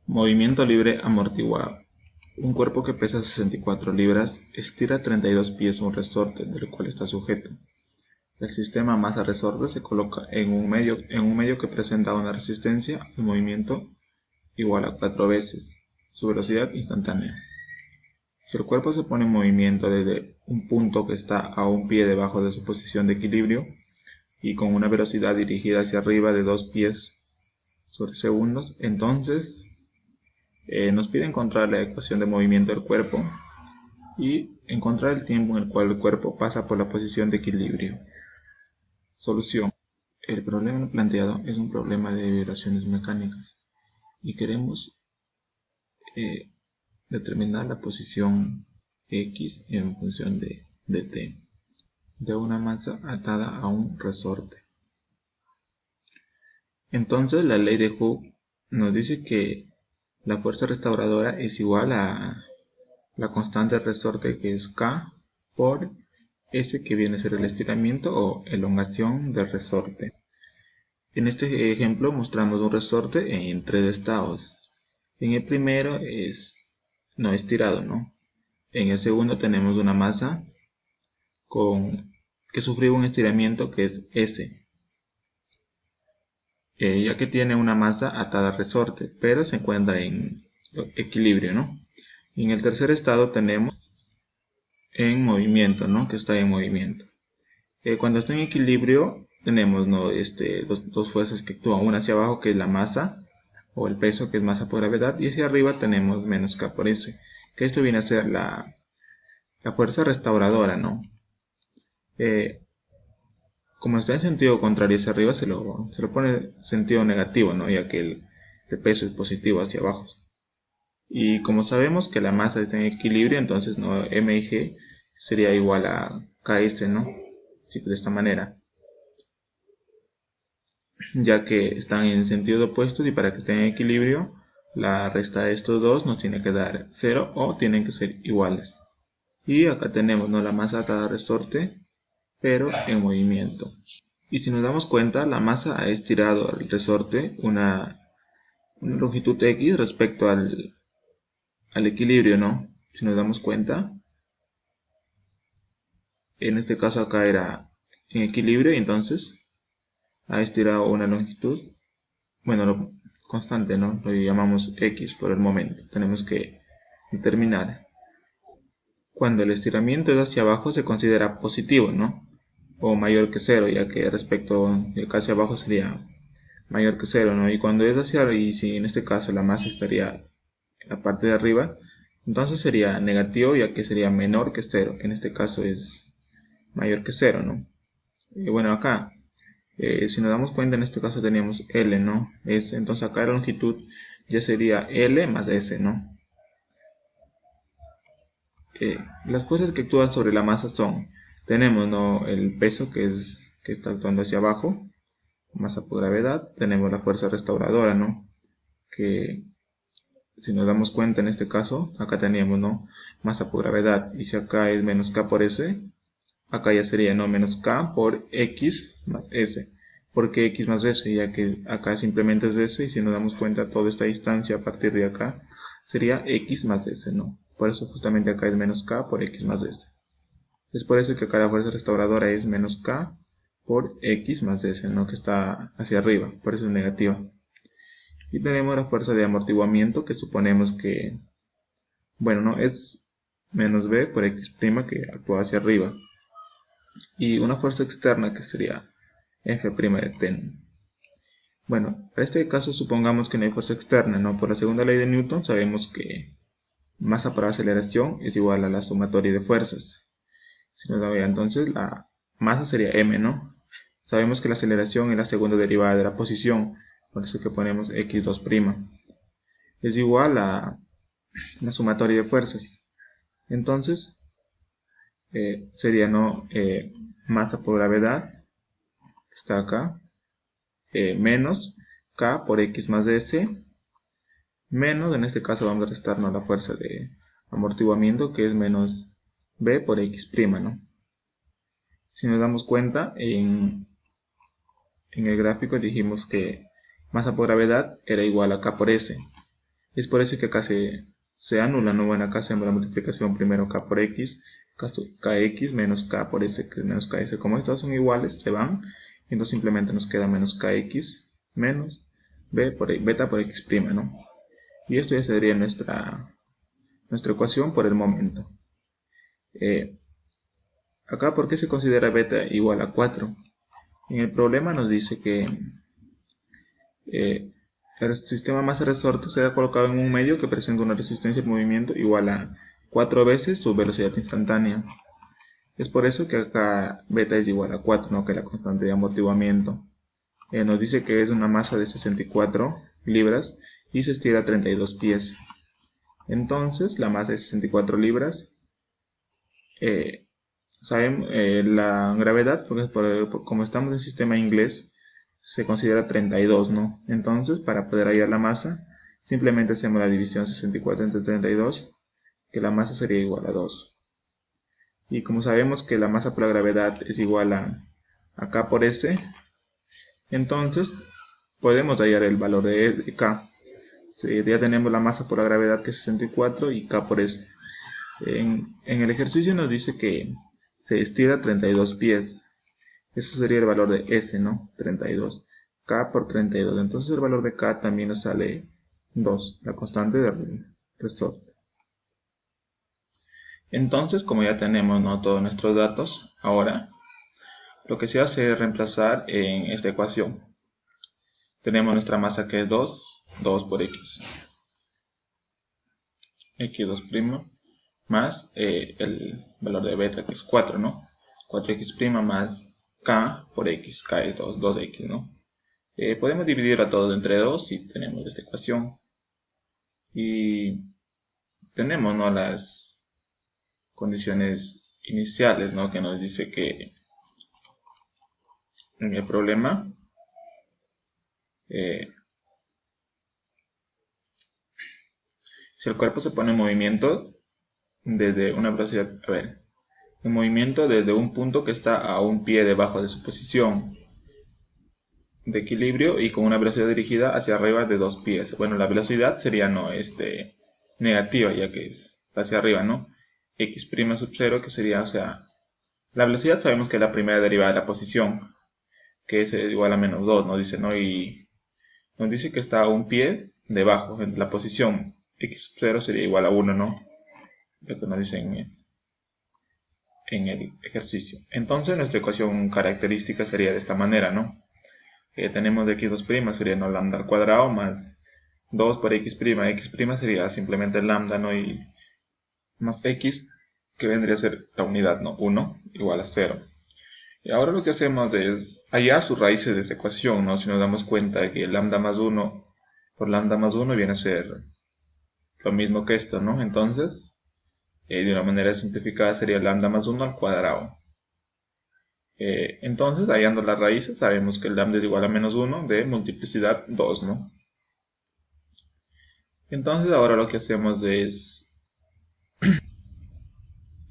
Movimiento libre amortiguado. Un cuerpo que pesa 64 libras estira 32 pies un resorte del cual está sujeto. El sistema masa-resorte se coloca en un medio que presenta una resistencia al movimiento igual a 4 veces su velocidad instantánea. Si el cuerpo se pone en movimiento desde un punto que está a un pie debajo de su posición de equilibrio y con una velocidad dirigida hacia arriba de 2 pies sobre segundos, entonces nos pide encontrar la ecuación de movimiento del cuerpo y encontrar el tiempo en el cual el cuerpo pasa por la posición de equilibrio. Solución. El problema planteado es un problema de vibraciones mecánicas y queremos determinar la posición X en función de t de una masa atada a un resorte. Entonces la ley de Hooke nos dice que la fuerza restauradora es igual a la constante del resorte, que es K, por S, que viene a ser el estiramiento o elongación del resorte. En este ejemplo mostramos un resorte en 3 estados. En el primero es no estirado, ¿no? En el segundo tenemos una masa que sufrió un estiramiento, que es S, ya que tiene una masa atada al resorte, pero se encuentra en equilibrio, ¿no? Y en el tercer estado tenemos en movimiento, ¿no? Que está en movimiento. Cuando está en equilibrio tenemos, ¿no? Dos fuerzas que actúan, una hacia abajo, que es la masa o el peso, que es masa por gravedad, y hacia arriba tenemos menos K por S, que esto viene a ser la fuerza restauradora, ¿no? Como está en sentido contrario hacia arriba, se lo pone sentido negativo, ¿no? Ya que el peso es positivo hacia abajo. Y como sabemos que la masa está en equilibrio, entonces, ¿no? M y G sería igual a KS, ¿no? Así, de esta manera, ya que están en sentido opuestos, y para que estén en equilibrio, la resta de estos dos nos tiene que dar 0 o tienen que ser iguales. Y acá tenemos, ¿no? La masa atada al resorte, pero en movimiento. Y si nos damos cuenta, la masa ha estirado al resorte una longitud X respecto al equilibrio, ¿no? Si nos damos cuenta, en este caso acá era en equilibrio, y entonces ha estirado una longitud, bueno, constante, ¿no? Lo llamamos X por el momento. Tenemos que determinar. Cuando el estiramiento es hacia abajo se considera positivo, ¿no? O mayor que 0, ya que respecto de acá hacia abajo sería mayor que 0, ¿no? Y cuando es hacia arriba, y si en este caso la masa estaría en la parte de arriba, entonces sería negativo, ya que sería menor que 0. En este caso es mayor que 0, ¿no? Y bueno, acá, si nos damos cuenta, en este caso teníamos L, ¿no? Entonces acá la longitud ya sería L más S, ¿no? Las fuerzas que actúan sobre la masa son, tenemos, ¿no? El peso, que está actuando hacia abajo, masa por gravedad. Tenemos la fuerza restauradora, ¿no? Que si nos damos cuenta, en este caso, acá teníamos, ¿no? Masa por gravedad, y si acá es menos K por S, acá ya sería, ¿no? Menos K por X más S. ¿Por qué X más S? Ya que acá simplemente es S, y si nos damos cuenta, toda esta distancia a partir de acá sería X más S, ¿no? Por eso justamente acá es menos K por X más S. Es por eso que acá la fuerza restauradora es menos K por X más S, ¿no? Que está hacia arriba, por eso es negativa. Y tenemos la fuerza de amortiguamiento, que suponemos que, bueno, no, es menos B por X', que actúa hacia arriba. Y una fuerza externa, que sería F' de T. Bueno, para este caso supongamos que no hay fuerza externa, ¿no? Por la segunda ley de Newton sabemos que masa por aceleración es igual a la sumatoria de fuerzas. Si nos da, entonces la masa sería m, ¿no? Sabemos que la aceleración es la segunda derivada de la posición, por eso que ponemos x2'. Es igual a la sumatoria de fuerzas. Entonces sería, ¿no? Masa por gravedad, que está acá, menos K por X más S, menos, en este caso vamos a restarnos la fuerza de amortiguamiento, que es menos B por X', ¿no? Si nos damos cuenta, en el gráfico dijimos que masa por gravedad era igual a K por S. Es por eso que acá se anula, ¿no? Bueno, acá hacemos la multiplicación primero k por x, kx menos k por s, que es menos ks. Como estas son iguales, se van, entonces simplemente nos queda menos kx menos beta por x', ¿no? Y esto ya sería nuestra ecuación por el momento. Acá, ¿por qué se considera beta igual a 4? En el problema nos dice que el sistema masa-resorte se ha colocado en un medio que presenta una resistencia de movimiento igual a 4 veces su velocidad instantánea. Es por eso que acá beta es igual a 4, ¿no? Que es la constante de amortiguamiento. Nos dice que es una masa de 64 libras y se estira a 32 pies. Entonces, la masa de 64 libras, sabemos la gravedad, porque como estamos en sistema inglés, se considera 32, ¿no? Entonces, para poder hallar la masa, simplemente hacemos la división 64 entre 32, que la masa sería igual a 2. Y como sabemos que la masa por la gravedad es igual a K por S, entonces podemos hallar el valor de K. Sí, ya tenemos la masa por la gravedad que es 64 y K por S. En el ejercicio nos dice que se estira 32 pies. Eso sería el valor de S, ¿no? 32. K por 32. Entonces el valor de K también nos sale 2, la constante del resorte. Entonces, como ya tenemos, ¿no?, todos nuestros datos, ahora lo que se hace es reemplazar en esta ecuación. Tenemos nuestra masa que es 2 por x. x2' más el valor de beta que es 4, ¿no? 4x' más k por x, k es 2x, ¿no? Podemos dividirla todo entre 2 y tenemos esta ecuación. Y tenemos, ¿no?, las condiciones iniciales, ¿no?, que nos dice que en el problema si el cuerpo se pone en movimiento desde una velocidad, en movimiento desde un punto que está a un pie debajo de su posición de equilibrio y con una velocidad dirigida hacia arriba de 2 pies. Bueno, la velocidad sería negativa, ya que es hacia arriba, ¿no? X' sub 0, que sería, o sea, la velocidad sabemos que es la primera derivada de la posición, que es igual a menos 2, nos dice, ¿no? Y nos dice que está a un pie debajo, en la posición X' 0 sería igual a 1, ¿no? Lo que nos dice en el ejercicio. Entonces nuestra ecuación característica sería de esta manera, ¿no? Tenemos de x2' sería, ¿no?, lambda al cuadrado más 2 por x'. X' sería simplemente lambda, ¿no?, y más x, que vendría a ser la unidad, ¿no? 1 igual a 0. Y ahora lo que hacemos es hallar sus raíces de esta ecuación, ¿no? Si nos damos cuenta de que lambda más 1 por lambda más 1 viene a ser lo mismo que esto, ¿no? Entonces, de una manera simplificada sería lambda más 1 al cuadrado. Entonces, hallando las raíces, sabemos que el lambda es igual a menos 1 de multiplicidad 2, ¿no? Entonces, ahora lo que hacemos es,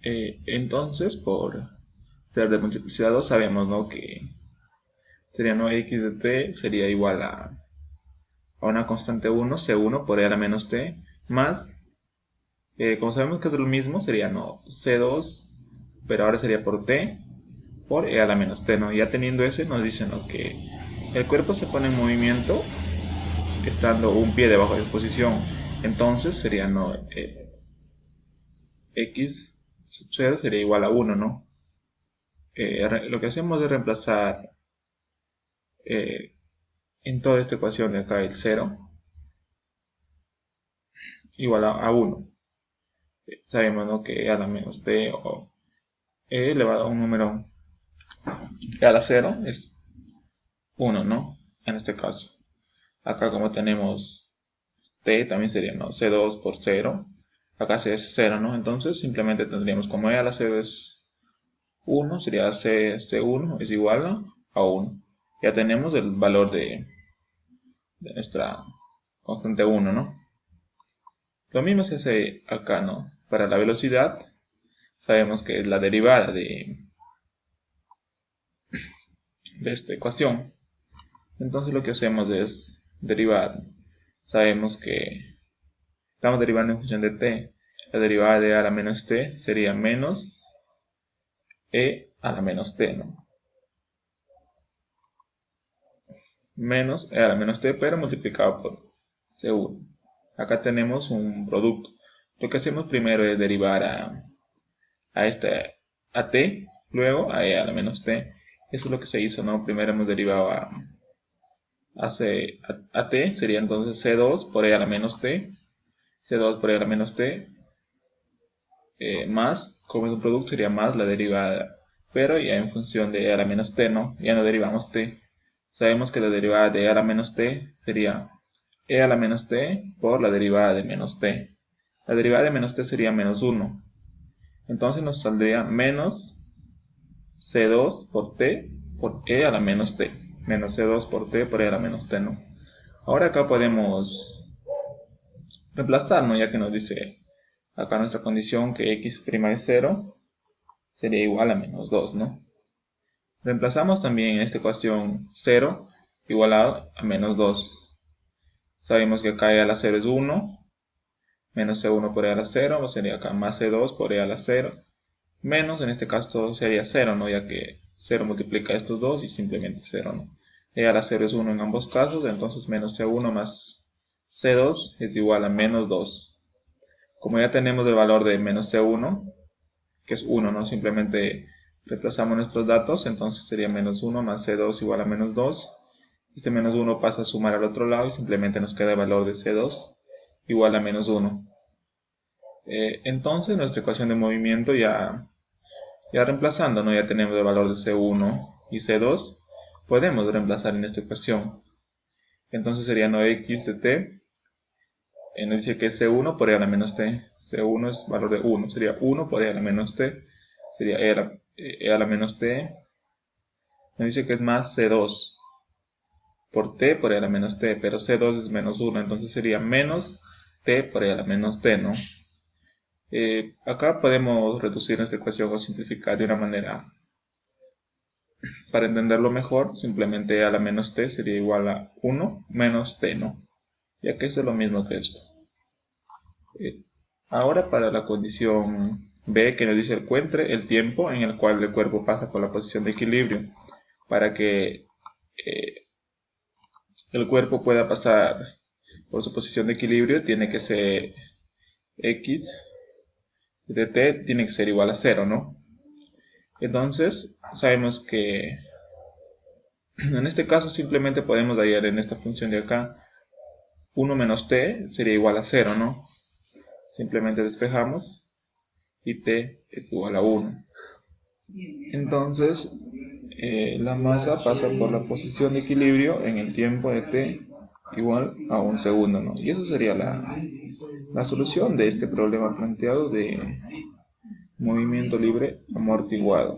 entonces, por ser de multiplicidad 2, sabemos, ¿no?, que sería, ¿no?, x de t sería igual a una constante 1, c1 por e a la menos t, más, como sabemos que es lo mismo, sería, ¿no?, c2, pero ahora sería por t, por e a la menos t, ¿no? Ya teniendo ese, nos dicen, ¿no?, que el cuerpo se pone en movimiento estando un pie debajo de su posición. Entonces sería, ¿no?, x sub 0 sería igual a 1, ¿no? Lo que hacemos es reemplazar en toda esta ecuación de acá el 0 igual a 1. Sabemos, ¿no?, que e a la menos t o e elevado a un número e a la 0 es 1, ¿no? En este caso. Acá, como tenemos t, también sería, ¿no?, c2 por 0. Acá es 0, ¿no? Entonces simplemente tendríamos, como e a la 0 es 1, sería c1 es igual a 1. Ya tenemos el valor de nuestra constante 1, ¿no? Lo mismo se hace acá, ¿no? Para la velocidad, sabemos que es la derivada de esta ecuación. Entonces lo que hacemos es derivar. Sabemos que Estamos derivando en función de t. La derivada de a a la menos t sería menos e a la menos t, ¿no? Menos e a la menos t, pero multiplicado por c1. Acá tenemos un producto. Lo que hacemos primero es derivar a t, luego a e a la menos t. Eso es lo que se hizo, ¿no? Primero hemos derivado a t, sería entonces c2 por e a la menos t, c2 por e a la menos t, más, como es un producto, sería más la derivada, pero ya en función de e a la menos t, ¿no? Ya no derivamos t. Sabemos que la derivada de e a la menos t sería e a la menos t por la derivada de menos t. La derivada de menos t sería menos 1. Entonces nos saldría menos c2 por t por e a la menos t. Menos c2 por t por e a la menos t, ¿no? Ahora acá podemos reemplazar, ¿no? Ya que nos dice acá nuestra condición que x' es 0 sería igual a menos 2, ¿no? Reemplazamos también en esta ecuación 0 igualado a menos 2. Sabemos que acá e a la 0 es 1, menos c1 por e a la 0, sería acá más c2 por e a la 0, menos, en este caso sería 0, ¿no? Ya que 0 multiplica estos dos y simplemente 0, ¿no? E a la 0 es 1 en ambos casos, entonces menos c1 más c2 es igual a menos 2. Como ya tenemos el valor de menos c1, que es 1, ¿no? Simplemente reemplazamos nuestros datos, entonces sería menos 1 más c2 igual a menos 2. Este menos 1 pasa a sumar al otro lado y simplemente nos queda el valor de c2 igual a menos 1. Entonces nuestra ecuación de movimiento ya reemplazando, ¿no? Ya tenemos el valor de c1 y c2. Podemos reemplazar en esta ecuación. Entonces sería 9x de t. Nos dice que es c1 por e a la menos t. c1 es valor de 1. Sería 1 por e a la menos t. Sería e a la menos t. Nos dice que es más c2 por t por e a la menos t. Pero c2 es menos 1. Entonces sería menos t por e a la menos t, ¿no? Acá podemos reducir nuestra ecuación o simplificar de una manera. Para entenderlo mejor, simplemente e a la menos t sería igual a 1 menos t, ¿no? Ya que esto es lo mismo que esto. Ahora para la condición B, que nos dice encuentre el tiempo en el cual el cuerpo pasa por la posición de equilibrio. Para que el cuerpo pueda pasar por su posición de equilibrio, tiene que ser x de t tiene que ser igual a 0, ¿no? Entonces, sabemos que en este caso simplemente podemos hallar en esta función de acá 1 menos t sería igual a 0, ¿no? Simplemente despejamos y t es igual a 1. Entonces, la masa pasa por la posición de equilibrio en el tiempo de t igual a 1 segundo, ¿no? Y eso sería la solución de este problema planteado de movimiento libre amortiguado.